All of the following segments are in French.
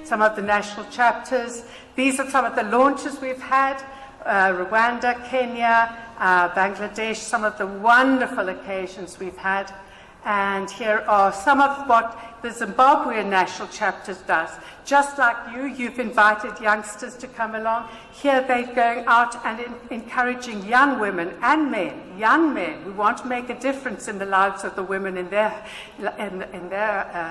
some of the national chapters. These are some of the launches we've had, Rwanda, Kenya, Bangladesh, some of the wonderful occasions we've had. And here are some of what the Zimbabwean national chapters does. Just like you've invited youngsters to come along. Here they're going out and encouraging young women and men, young men who want to make a difference in the lives of the women in their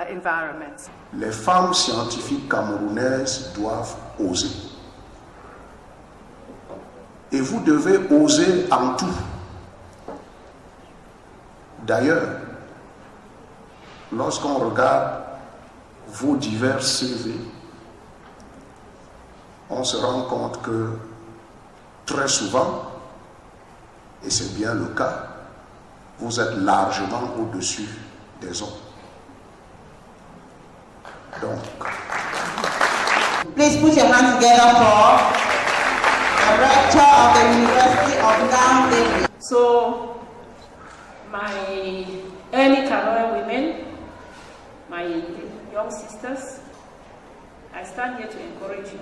environments. Les femmes scientifiques camerounaises doivent oser. Et vous devez oser en tout. D'ailleurs, lorsqu'on regarde vos divers CV, on se rend compte que très souvent, et c'est bien le cas, vous êtes largement au-dessus des hommes. Donc, please put your hands together for the rector of the University of Namibia. So, my early career women, my young sisters, I stand here to encourage you.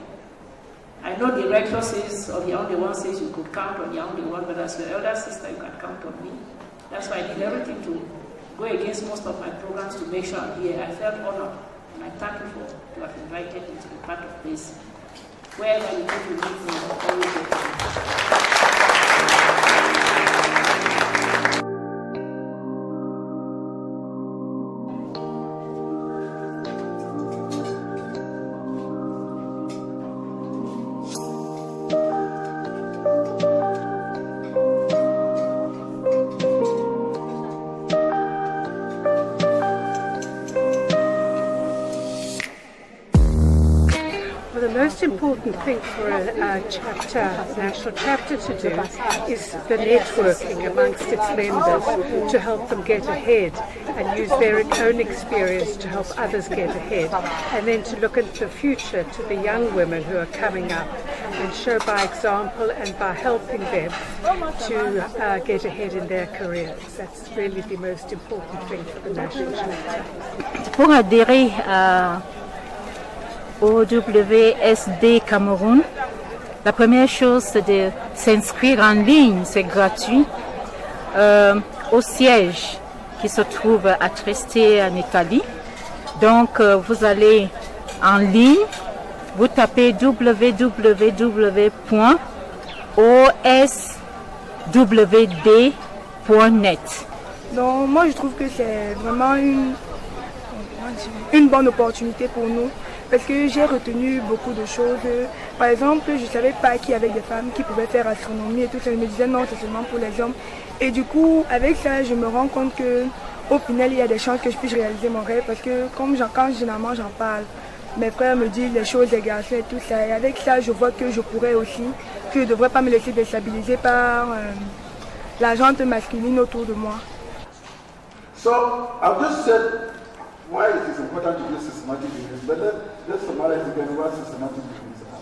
I know the rector says, or the only one says you could count on the only one, but as your elder sister, you can count on me. That's why I did everything to go against most of my programs to make sure I'm here. I felt honored, and I thank you to have invited me to be part of this. Wherever you go to meet me, I'll always welcome you. The most important thing for a chapter, national chapter to do is the networking amongst its members to help them get ahead and use their own experience to help others get ahead, and then to look into the future to the young women who are coming up and show by example and by helping them to get ahead in their careers. That's really the most important thing for the national chapter. Pour adhérer au WSD Cameroun, la première chose c'est de s'inscrire en ligne, c'est gratuit, au siège qui se trouve à Trieste en Italie. Donc vous allez en ligne, vous tapez www.oswd.net. Donc moi je trouve que c'est vraiment une bonne opportunité pour nous. Parce que j'ai retenu beaucoup de choses. Par exemple, je ne savais pas qu'il y avait des femmes qui pouvaient faire astronomie et tout ça. Je me disais non, c'est seulement pour les hommes. Et du coup, avec ça, je me rends compte qu'au final, il y a des chances que je puisse réaliser mon rêve. Parce que quand généralement j'en parle, mes frères me disent les choses des garçons et tout ça. Et avec ça, je vois que je pourrais aussi, que je ne devrais pas me laisser déstabiliser par la gente masculine autour de moi. So, I've just said why it is important to do systematic reviews, but let's summarize again what systematic reviews are.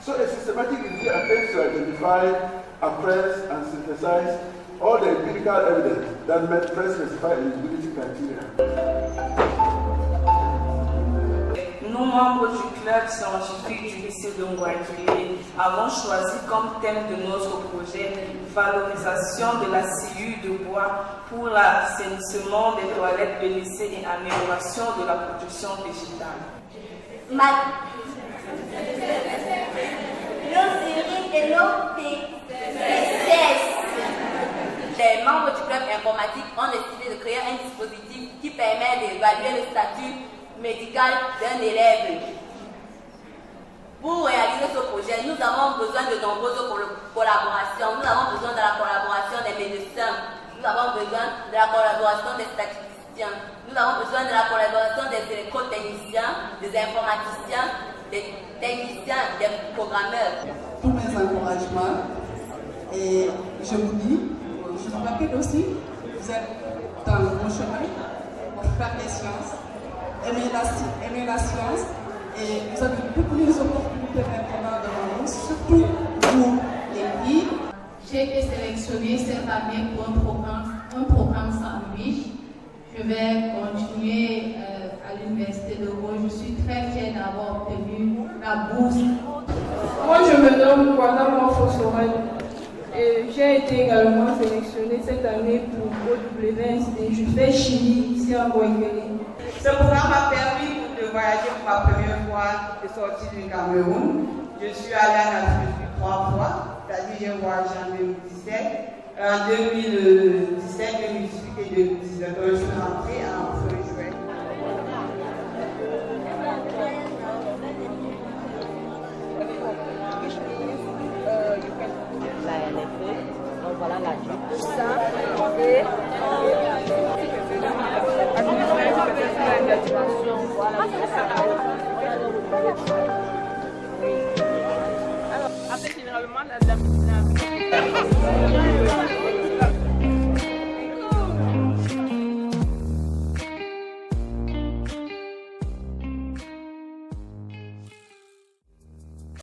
So a systematic review attempts to identify, appraise, and synthesize all the empirical evidence that met pre-specified eligibility criteria. Nous, membres du club scientifique du lycée de Ngouaké, avons choisi comme thème de notre projet valorisation de la sciure de bois pour l'assainissement des toilettes de lycée et amélioration de la production végétale. Les membres du club informatique ont décidé de créer un dispositif qui permet d'évaluer le statut médical d'un élève. Pour réaliser ce projet, nous avons besoin de nombreuses collaborations. Nous avons besoin de la collaboration des médecins. Nous avons besoin de la collaboration des statisticiens. Nous avons besoin de la collaboration des électrotechniciens, des informaticiens, des techniciens, des programmeurs. Tous mes encouragements. Et je vous dis, je vous rappelle aussi, vous êtes dans le bon chemin pour faire des sciences, aimer la science, et vous avez beaucoup plus d'opportunités maintenant devant vous, surtout vous, les filles. J'ai été sélectionnée cette année pour un programme sandwich. Je vais continuer à l'université de Rouen. Je suis très fière d'avoir obtenu nom Kwana Fosoran. Et j'ai été également sélectionnée cette année pour OWSD. Je fais chimie ici à Boïgueli. Ce programme m'a permis de voyager pour ma première fois de sortir du Cameroun. Je suis allée en Afrique 3 fois, c'est-à-dire j'ai voyagé en 2017, en 2017, 2018 et 2019. Donc je suis rentrée en juin. Là, elle est faite. Donc voilà la joie. Ça, après, généralement, la